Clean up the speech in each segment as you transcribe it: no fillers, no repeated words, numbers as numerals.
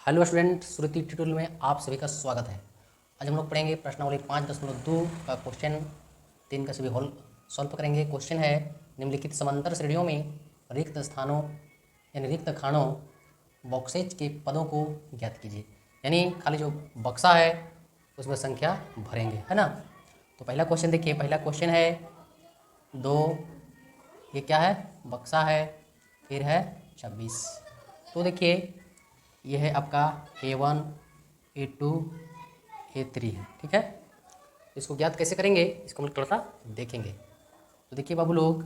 Hello student, श्रुति tutorial में आप सभी का स्वागत है। आज हम लोग पढ़ेंगे प्रश्नावली 5.2 का क्वेश्चन 3 का सभी हॉल सॉल्व करेंगे। क्वेश्चन है निम्नलिखित समांतर श्रेणियों में रिक्त स्थानों यानी रिक्त खानों बॉक्सेज के पदों को ज्ञात कीजिए। यानी खाली जो बक्सा है उसमें संख्या भरेंगे, है ना। तो पहला क्वेश्चन देखिए, पहला क्वेश्चन है 2, ये क्या है, बक्सा है, फिर है 26। तो देखिए ये है आपका A1 A2 A3 है, ठीक है। इसको ज्ञात कैसे करेंगे इसको हम लोग थोड़ा सा देखेंगे। तो देखिए बाबू लोग,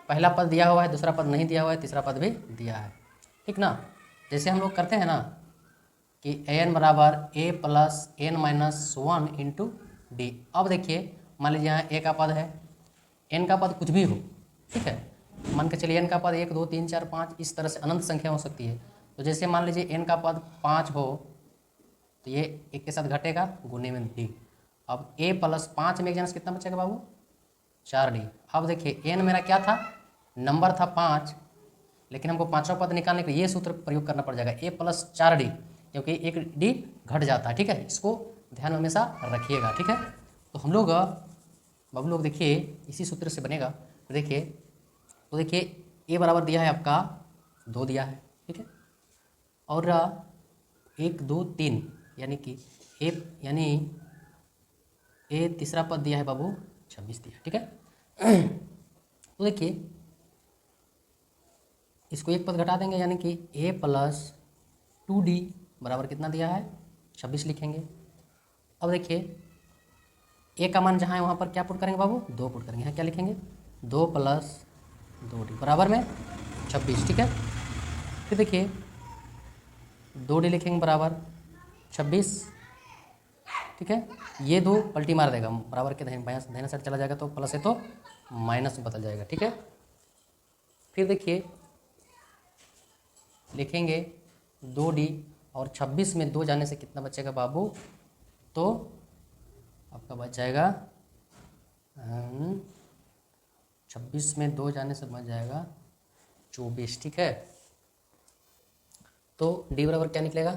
पहला पद दिया हुआ है, दूसरा पद नहीं दिया हुआ है, तीसरा पद भी दिया है, ठीक ना। जैसे हम लोग करते हैं ना कि an बराबर a plus n minus 1 into D. अब देखिए मान लीजिए यहाँ a का पद है, n का पद कुछ भी हो, ठीक है। मान के चलिए n का पद 1 2 3 4 5 इस तरह से अनंत संख्या हो सकती है। तो जैसे मान लीजिए n का पद 5 हो तो ये एक के साथ घटेगा, गुने में डी। अब a प्लस 5 में एक जन से कितना बचेगा बाबू, 4d। अब देखिए n मेरा क्या था, नंबर था 5, लेकिन हमको पाँचवा पद निकालने के लिए ये सूत्र प्रयोग करना पड़ जाएगा a प्लस 4d, क्योंकि एक d घट जाता है, ठीक है। इसको ध्यान में हमेशा रखिएगा, ठीक है। तो हम लोग बाबू लोग देखिए इसी सूत्र से बनेगा। देखिए तो देखिए a बराबर दिया है आपका 2 दिया है, ठीक है। और 1 2 3 यानी कि a यानी a तीसरा पद दिया है बाबू 26 दिया, ठीक है। तो देखिए इसको एक पद घटा देंगे यानी कि a प्लस 2d बराबर कितना दिया है 26 लिखेंगे। अब देखिए a का मान जहाँ है वहाँ पर क्या पुट करेंगे बाबू, 2 पुट करेंगे। यहाँ क्या लिखेंगे 2 प्लस 2d बराबर में 26, ठीक है। फिर देखिए 2d लिखेंगे बराबर 26, ठीक है। ये 2 पलटी मार देगा, बराबर के दाहिने साइड चला जाएगा तो प्लस है तो माइनस में बदल जाएगा, ठीक है। फिर देखिए लिखेंगे 2d और 26 में 2 जाने से कितना बचेगा बाबू, तो आपका बच जाएगा 26 में 2 जाने से बच जाएगा 24, ठीक है। तो d बराबर क्या निकलेगा,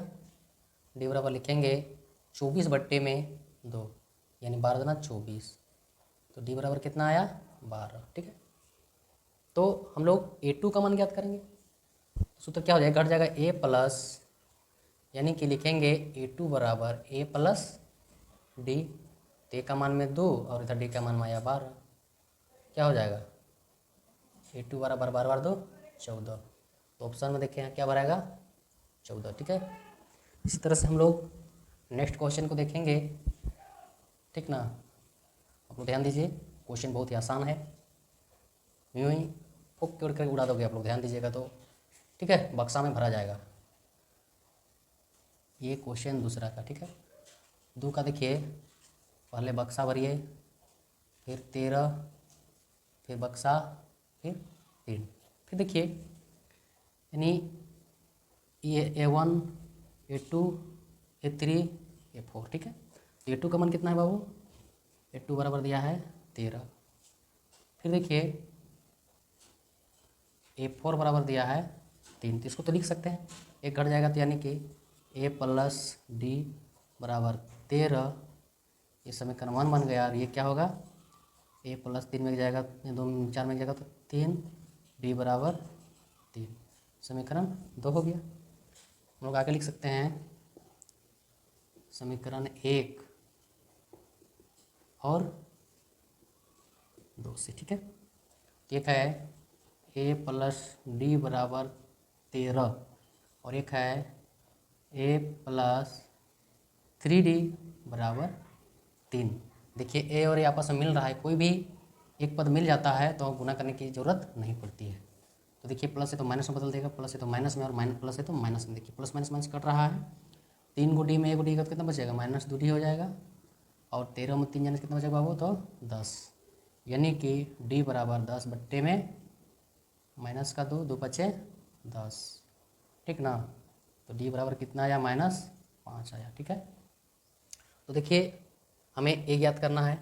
d बराबर लिखेंगे 24 बट्टे में 2 यानी 12 दुना 24, तो d बराबर कितना आया 12, ठीक है। तो हम लोग a2 का मान ज्ञात करेंगे। सूत्र क्या हो जाएगा, घट जाएगा a प्लस, यानी कि लिखेंगे a2 बराबर a प्लस d। a का मान में 2 और इधर d का मान में आया 12, क्या हो जाएगा a2 बराबर 12 बार 2 14। तो ऑप्शन में देखें क्या भराएगा 14, ठीक है। इसी तरह से हम लोग नेक्स्ट क्वेश्चन को देखेंगे, ठीक ना। आप लोग ध्यान दीजिए, क्वेश्चन बहुत ही आसान है, यूँ ही फूक करके उड़ा दोगे आप लोग, ध्यान दीजिएगा तो, ठीक है, बक्सा में भरा जाएगा। ये क्वेश्चन दूसरा का, ठीक है। 2 का देखिए पहले बक्सा भरिए, फिर 13, फिर बक्सा, फिर 3, फिर देखिए यानी ये A1 A2 A3 A4, ठीक है। तो A2 का मान कितना है बाबू, A2 बराबर दिया है 13। फिर देखिए A4 बराबर दिया है 3, तो इसको तो लिख सकते हैं, एक घट जाएगा तो यानी कि a प्लस डी बराबर 13, ये समीकरण 1 बन गया। और ये क्या होगा, a प्लस 3 में जाएगा, 2 4 में जाएगा तो 3, d बराबर 3, समीकरण 2 हो गया। हम लोग आगे लिख सकते हैं समीकरण 1 और 2 से, ठीक है। एक है a प्लस डी बराबर 13 और एक है a प्लस 3d बराबर 3। देखिए a और a आपस में मिल रहा है, कोई भी एक पद मिल जाता है तो गुना करने की ज़रूरत नहीं पड़ती है। तो देखिए प्लस है तो माइनस में बदल देगा, प्लस है तो माइनस में, और प्लस है तो माइनस में। देखिए प्लस माइनस माइनस कट रहा है, 3 को डी में 1 को डी का कितना बचेगा -2d हो जाएगा, और 13 में 3 जाने से कितना बचेगा बाबू, तो 10, यानी कि d बराबर 10 बट्टे में माइनस का 2 बचे 10, ठीक ना। तो d बराबर कितना आया -5 आया, ठीक है। तो देखिए हमें a ज्ञात करना है,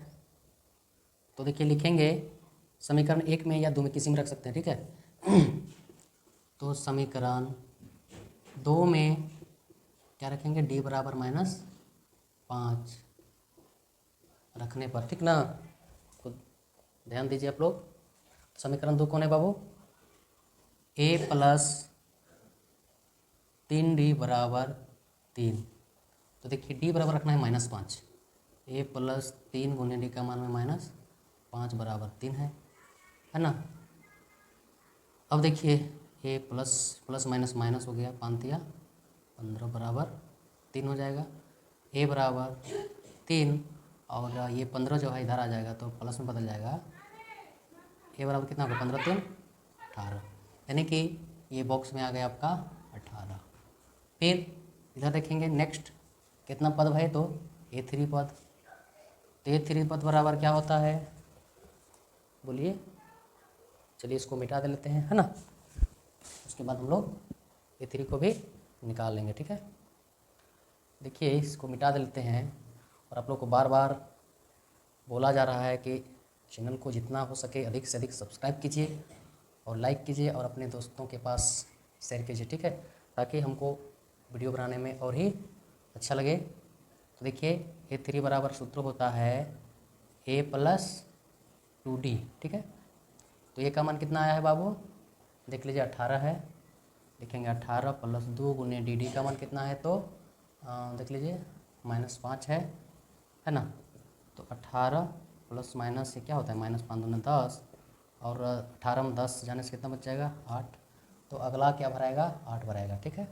तो देखिए लिखेंगे समीकरण 1 में या 2 में किसी में रख सकते हैं, ठीक है। तो समीकरण 2 में क्या रखेंगे, डी बराबर -5 रखने पर, ठीक ना। खुद ध्यान दीजिए आप लोग। समीकरण 2 कौन है बाबू, a + 3d बराबर 3। तो देखिए d बराबर रखना है -5, a + 3 गुने d का मान में -5 बराबर 3 है ना। अब देखिए a प्लस माइनस माइनस हो गया, 5 दिया 15 बराबर 3 हो जाएगा। a बराबर 3 और ये 15 जो है इधर आ जाएगा तो प्लस में बदल जाएगा। a बराबर कितना होगा, 15 3 18, यानी कि ये बॉक्स में आ गया आपका 18। फिर इधर देखेंगे नेक्स्ट कितना पद है, तो a3 पद। तो a3 पद बराबर क्या होता है, बोलिए। चलिए इसको मिटा दे लेते हैं, है ना। उसके बाद हम लोग a3 को भी निकाल लेंगे, ठीक है। देखिए इसको मिटा दे लेते हैं। और आप लोग को बार बार बोला जा रहा है कि चैनल को जितना हो सके अधिक से अधिक सब्सक्राइब कीजिए और लाइक कीजिए और अपने दोस्तों के पास शेयर कीजिए, ठीक है, ताकि हमको वीडियो बनाने में और ही अच्छा लगे। तो देखिए a3 बराबर सूत्र होता है a + 2d, ठीक है। तो ये का मान कितना आया है बाबू, देख लीजिए 18 है। लिखेंगे 18 + 2 गुने dd का मान कितना है, तो देख लीजिए -5 है ना। तो 18 प्लस माइनस से क्या होता है, -5 दूना 10 और 18 में 10 जाने से कितना बच जाएगा, 8। तो अगला क्या भराएगा, 8 भराएगा, ठीक है।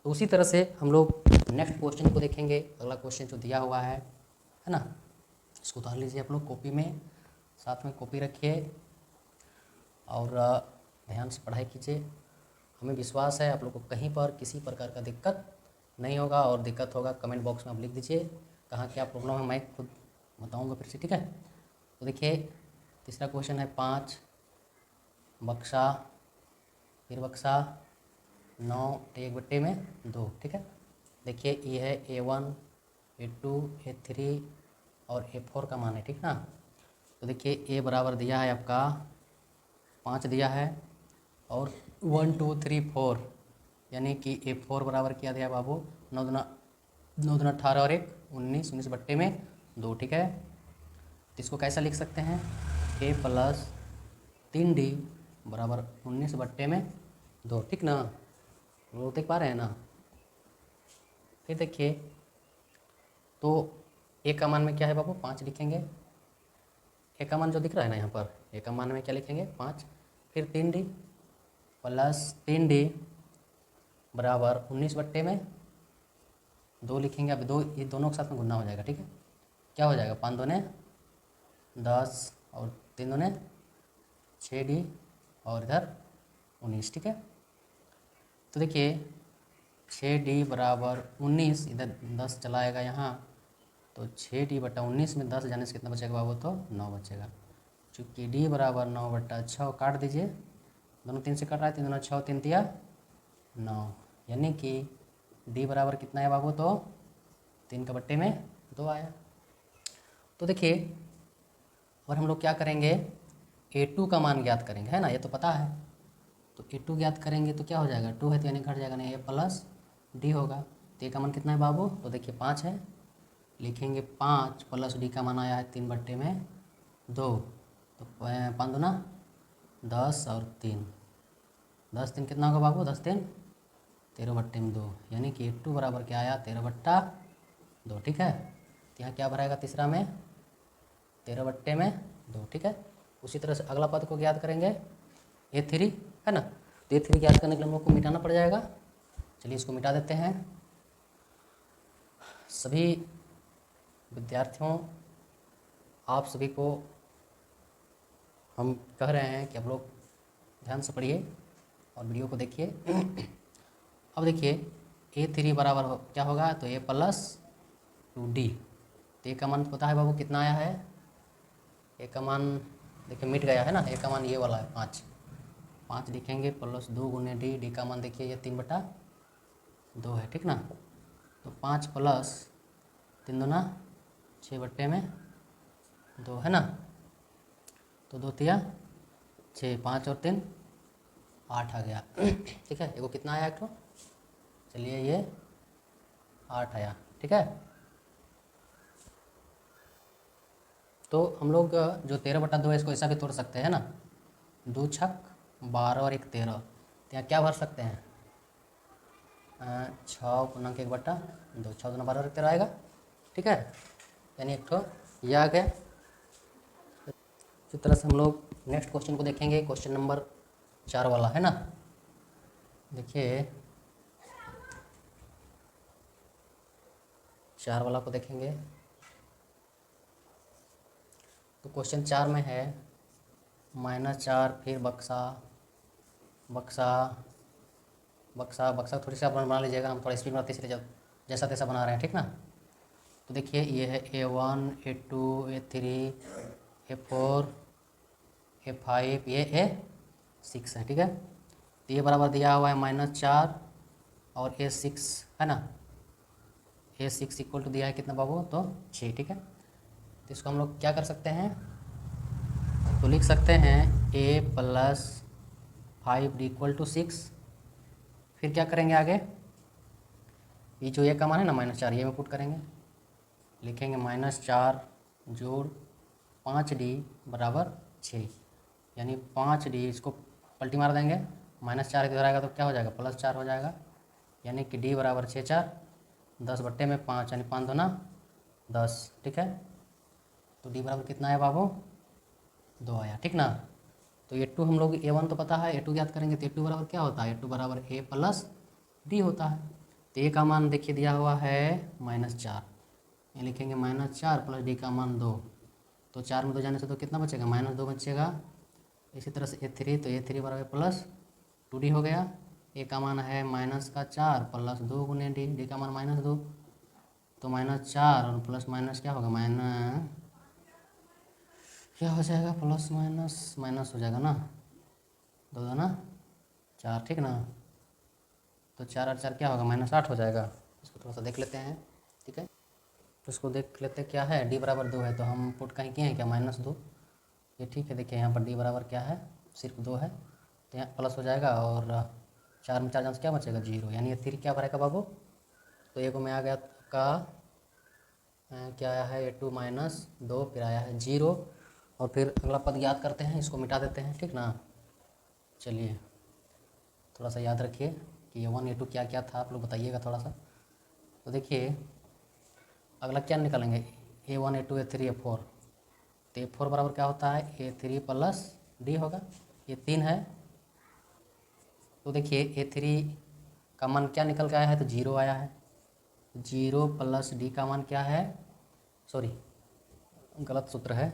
तो उसी तरह से हम लोग नेक्स्ट क्वेश्चन को देखेंगे। अगला क्वेश्चन जो दिया हुआ है ना, इसको उतार लीजिए आप लोग कॉपी में, साथ में कॉपी रखिए और ध्यान से पढ़ाई कीजिए। हमें विश्वास है आप लोग को कहीं पर किसी प्रकार का दिक्कत नहीं होगा, और दिक्कत होगा कमेंट बॉक्स में आप लिख दीजिए कहाँ क्या प्रॉब्लम है, मैं खुद बताऊंगा फिर से, ठीक है। तो देखिए तीसरा क्वेश्चन है 5 बक्सा फिर बक्सा 9 1/2, ठीक है। देखिए ये है a1 a2 a3 और a4 का मान है, ठीक ना। तो देखिए a बराबर दिया है आपका 5 दिया है और 1 2 3 4, यानी कि a4 बराबर क्या दिया बाबू, 9 दूना 18 और 1 19, 19/2, ठीक है। तो इसको कैसा लिख सकते हैं, a + 3d बराबर 19/2, ठीक ना। वो देख पा रहे हैं ना। फिर देखिए तो a का मान में क्या है बाबू, 5 लिखेंगे। a का मान जो दिख रहा है ना यहाँ पर, a का मान में क्या लिखेंगे, 5। फिर 3d + 3d बराबर 19/2 लिखेंगे। अब ये दोनों के साथ में गुना हो जाएगा, ठीक है। क्या हो जाएगा, 5 दूने 10 और 3 दूने 6d और इधर 19, ठीक है। तो देखिए 6d बराबर 19, इधर 10 चलाएगा यहाँ, तो 6d/19 में 10 जाने से कितना बचेगा बाबू, तो 9 बचेगा। चूँकि d बराबर 9/6 काट दीजिए, दोनों 3 से कट रहा है, 3 दूना 6 3 तिया 9, यानी कि d बराबर कितना है बाबू, तो 3/2 आया। तो देखिए और हम लोग क्या करेंगे, a2 का मान ज्ञात करेंगे, है ना, ये तो पता है। तो a2 ज्ञात करेंगे तो क्या हो जाएगा, 2 है तो यानी घट जाएगा नहीं, a + d होगा। तो a का मान कितना है बाबू, तो देखिए 5 है। लिखेंगे 5 + d का मान आया है 3/2, तो 5 दूना 10 और 3, 10 3 कितना होगा बाबू, 10 3 13/2, यानी कि a2 बराबर क्या आया, 13/2, ठीक है। तो यहाँ क्या भराएगा तीसरा में, 13/2, ठीक है। उसी तरह से अगला पद को ज्ञात करेंगे a3, है ना। तो a3 ज्ञात करने के लिए हम लोग को मिटाना पड़ जाएगा। चलिए इसको मिटा देते हैं। सभी विद्यार्थियों, आप सभी को हम कह रहे हैं कि आप लोग ध्यान से पढ़िए और वीडियो को देखिए। अब देखिए a3 बराबर क्या होगा, तो a + 2d। तो a का मान पता है बाबू कितना आया है, a का मान देखिए मिट गया है ना, a का मान ये वाला है 5 लिखेंगे + 2 गुने d का मान देखिए ये 3/2 है, ठीक ना। तो 5 + 3 दूना 6/2 है ना। तो 2 तिया 6, 5 और 3 8 आ गया, ठीक है। एगो कितना आया, एक तो चलिए ये 8 आया। ठीक है, तो हम लोग जो 13/2 है इसको ऐसा भी तोड़ सकते हैं ना, 2 छक 12 और 1 13, तो यहाँ क्या भर सकते हैं 6 × 1/2, 6 × 12 और 1 13 आएगा। ठीक है, यानी एक तो ये आ गया। इसी तरह से हम लोग नेक्स्ट क्वेश्चन को देखेंगे, क्वेश्चन नंबर 4 वाला है ना। देखिए 4 वाला को देखेंगे, तो क्वेश्चन 4 में है -4 फिर बक्सा बक्सा बक्सा बक्सा, थोड़ी सी आप बना लीजिएगा, हम थोड़ा स्पीड बनाते इसलिए जैसा तैसा बना रहे हैं। ठीक ना, तो देखिए ये है A1 A2 A3 A4 A5, ये A6 है। ठीक है, तो ये बराबर दिया हुआ है -4 और A6 है ना, A6 इक्वल टू दिया है कितना बाबू, तो 6। ठीक है, तो इसको हम लोग क्या कर सकते हैं, तो लिख सकते हैं A + 5D = 6। फिर क्या करेंगे आगे, ये जो A का मान है ना -4, ये में पुट करेंगे, लिखेंगे -4 जोड़ 5D = 6, यानी 5D, इसको पलटी मार देंगे, -4 इधर आएगा तो क्या हो जाएगा +4 हो जाएगा, यानी कि D = 6 4 10/5, यानी 5 दूना 10। ठीक है, तो D बराबर कितना है बाबू, 2 आया। ठीक ना, तो A2 हम लोग A1 तो पता है, A2 याद करेंगे, तो A2 बराबर क्या होता है, A2 बराबर A + D होता है। तो A का मान देखिए दिया हुआ है -4, ये लिखेंगे -4 + D का मान 2, तो 4 में 2 जाने से तो कितना बचेगा -2 बचेगा। इसी तरह से A3, तो A3 बराबर +2D हो गया। A का मान है -4 + 2 × D का मान -2, तो -4 और प्लस माइनस क्या होगा, क्या हो जाएगा, प्लस माइनस हो जाएगा ना, 2 दूना 4। ठीक ना, तो 4 और 4 क्या होगा -8 हो जाएगा। इसको थोड़ा सा देख लेते हैं। ठीक है, तो इसको देख लेते क्या है, D = 2 है, तो हम पुट कहीं किए हैं क्या -2, ये ठीक है। देखिए यहाँ पर D बराबर क्या है, सिर्फ 2 है, तो यहाँ प्लस हो जाएगा, और 4 में 4 जाने से क्या बचेगा 0, यानी ये 3 क्या भरेगा बाबू, तो एक में आ गया का क्या आया है A2 - 2, फिर आया है 0, और फिर अगला पद याद करते हैं, इसको मिटा देते हैं। ठीक ना, चलिए थोड़ा सा याद रखिए कि A1 A2 क्या क्या था, आप लोग बताइएगा थोड़ा सा। तो देखिए अगला क्या निकालेंगे, A1 A2 A3 A4, तो A4 बराबर क्या होता है A3 + D होगा, ये 3 है। तो देखिए A3 का मान क्या निकल के आया है, तो 0 आया है, 0 + D का मान क्या है, सॉरी गलत सूत्र है,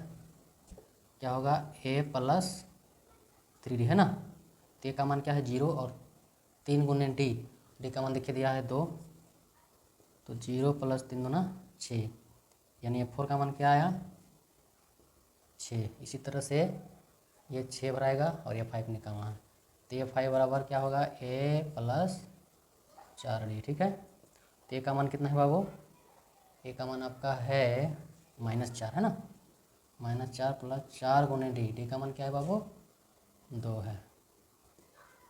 क्या होगा A + 3D है ना, तो A का मान क्या है 0, और 3 × D का मान देखिए दिया है 2, तो 0 + 3 दूना 6, यानी A4 का मान क्या आया 6। इसी तरह से ये 6 भराएगा और ये 5 निकालना है, तो ये 5 बराबर क्या होगा A + 4D। ठीक है, तो A का मान कितना है बाबू, A का मान आपका है -4 है ना, -4 + 4 × D का मान क्या है बाबू 2 है,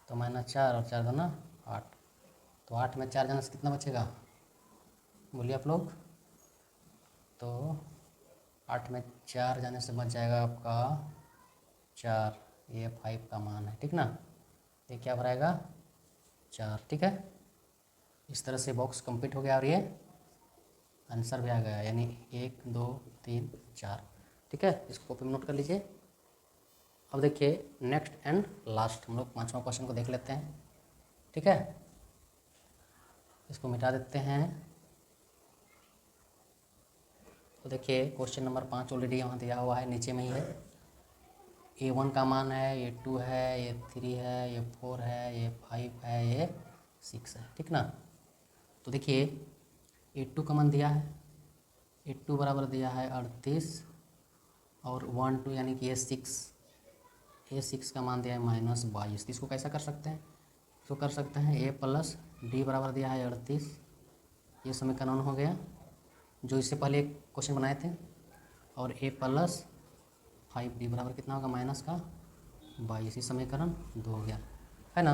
तो -4 और 4 दूना 8, तो 8 में 4 जाने से कितना बचेगा, बोलिए आप लोग, तो 8 में 4 जाने से बच जाएगा आपका 4, ये 5 का मान है। ठीक ना, ये क्या भराएगा 4। ठीक है, इस तरह से बॉक्स कंप्लीट हो गया, और ये आंसर भी आ गया, यानी 1 2 3 4। ठीक है, इसको कॉपी में नोट कर लीजिए। अब देखिए नेक्स्ट एंड लास्ट हम लोग 5वां क्वेश्चन को देख लेते हैं। ठीक है, इसको मिटा देते हैं। तो देखिए क्वेश्चन नंबर 5 ऑलरेडी यहाँ दिया हुआ है, नीचे में ही है। A1 का मान है, A2 है, A3 है, A4 है, A5 है, A6 है। ठीक ना, तो देखिए A2 का मान दिया है, A2 बराबर दिया है 38, और 1 2 यानी कि A6 का मान दिया है -22। तो इसको कैसा कर सकते हैं, इसको कर सकते हैं A + D बराबर दिया है 38, ये समीकरण हो गया जो इससे पहले एक क्वेश्चन बनाए थे, और A + 5D बराबर कितना होगा -22, इसी समीकरण 2 हो गया है ना।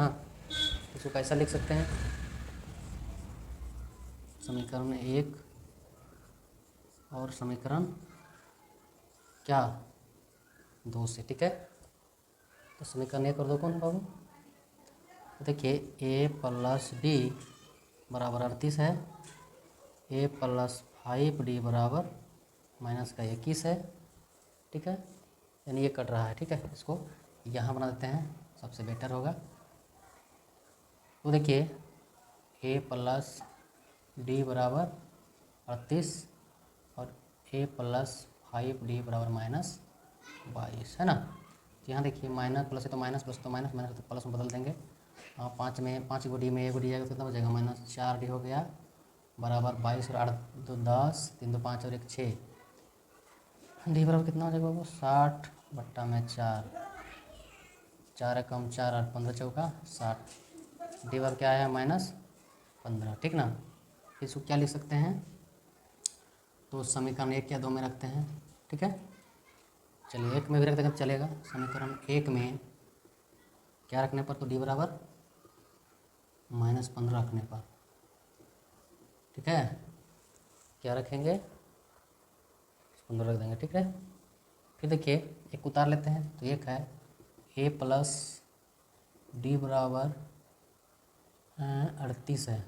इसको कैसा लिख सकते हैं, समीकरण 1 और समीकरण क्या 2 से, ठीक है। तो समीकरण 1 और 2 कौन बाबू? तो देखिए a प्लस डी बराबर 38 है, a प्लस 5d बराबर माइनस का 21 है, ठीक है। यानी ये कट रहा है, ठीक है। इसको यहाँ बना देते हैं, सबसे बेटर होगा। तो देखिए a प्लस डी बराबर 38 और a प्लस 5d बराबर माइनस 22 है ना। तो यहाँ देखिए माइनस प्लस है तो माइनस, प्लस तो माइनस, माइनस तो प्लस में बदल देंगे। 5 में 5 को डी में 1 डी जाएगा तो कितना बचेगा? माइनस 4d हो गया बराबर 22 और 8 2 10, 3 2 5 और 1 6, डी बराबर कितना हो जाएगा बाबू? 60 बट्टा में 4, 4 कम 4 8 15 चौका 60, डी बराबर क्या आया? माइनस 15, ठीक ना। फिर इसको क्या लिख सकते हैं? तो समीकरण 1 या 2 में रखते हैं, ठीक है। चलिए 1 में भी रख देंगे चलेगा। समीकरण 1 में क्या रखने पर? तो डी बराबर माइनस 15 रखने पर, ठीक है। क्या रखेंगे? 15 रख देंगे, ठीक है। फिर देखिए एक उतार लेते हैं, तो एक है a प्लस डी बराबर 38 है,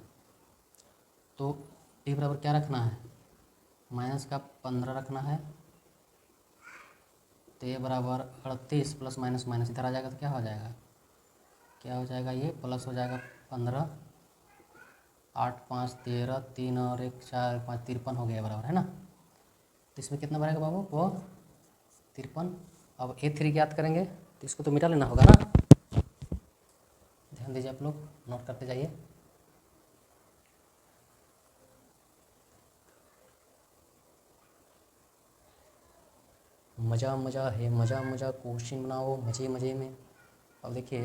तो डी बराबर क्या रखना है? माइनस का 15 रखना है। तो a बराबर 38 प्लस माइनस माइनस इधर आ जाएगा तो क्या हो जाएगा? क्या हो जाएगा? ये प्लस हो जाएगा 15, 8 5 13, 3 और 1 4 5 53 हो गया बराबर, है ना। तो इसमें कितना बनेगा बाबू? वो 53। अब a3 ज्ञात करेंगे तो इसको तो मिटा लेना होगा ना। ध्यान दीजिए, आप लोग नोट करते जाइए। मज़ा मज़ा है, मज़ा मज़ा, क्वेश्चन बनाओ मज़े मज़े में। अब देखिए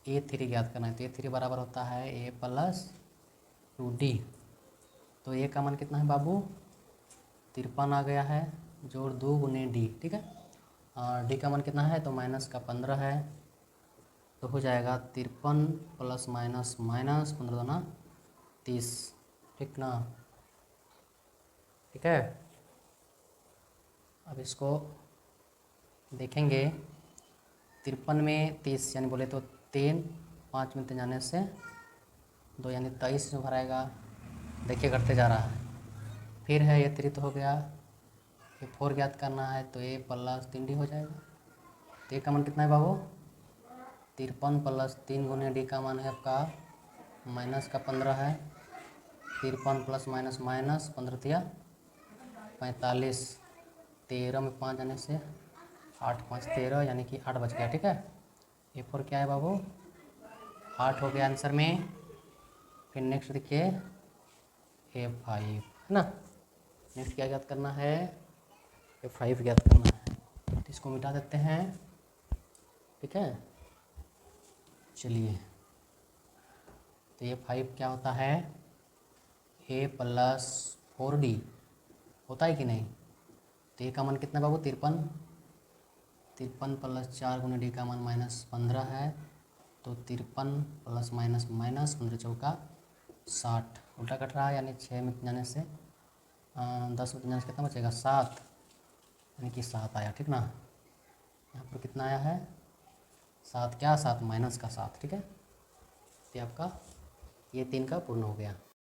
a3 ज्ञात करना है, तो a3 बराबर होता है a प्लस 2d। तो a का मान कितना है बाबू? 53 आ गया है, जोड़ 2 गुने d, ठीक है। और d का मान कितना है? तो माइनस का 15 है, तो हो जाएगा 53 प्लस माइनस माइनस 15 दूना 30, ठीक ना, ठीक है। अब इसको देखेंगे, 53 में 30 यानी बोले तो 3, 5 में 3 जाने से 2 यानी 23 में भराएगा। देखिए घटते जा रहा है। फिर है ये 3 तो हो गया, ये 4 ज्ञात करना है, तो a प्लस 3d हो जाएगा। तो a का मान कितना है बाबू? 53 प्लस 3 गुने डी का मान है आपका माइनस का 15 है। 53 प्लस माइनस माइनस 15 तिया 45, 13 में 5 जाने से 8 5 13 यानी कि 8 बच गया, ठीक है। a4 क्या है बाबू? 8 हो गया आंसर में। फिर नेक्स्ट देखिए a5 है ना। नेक्स्ट क्या ज्ञात करना है? a5 ज्ञात करना है, तो इसको मिटा देते हैं, ठीक है। चलिए तो a5 क्या होता है? a प्लस 4d होता है कि नहीं? तो a का मान कितना बाबू? 53, 53 प्लस 4 गुने डी का मान माइनस 15 है, तो 53 प्लस माइनस माइनस 15 चौका 60, उल्टा कट रहा है यानी 6 में जाने से 10 में जाने से कितना बचेगा? 7, यानी कि 7 आया, ठीक ना। यहाँ पर कितना आया है? 7 क्या? 7 माइनस का 7, ठीक है। तो आपका ये 3 का पूर्ण हो गया।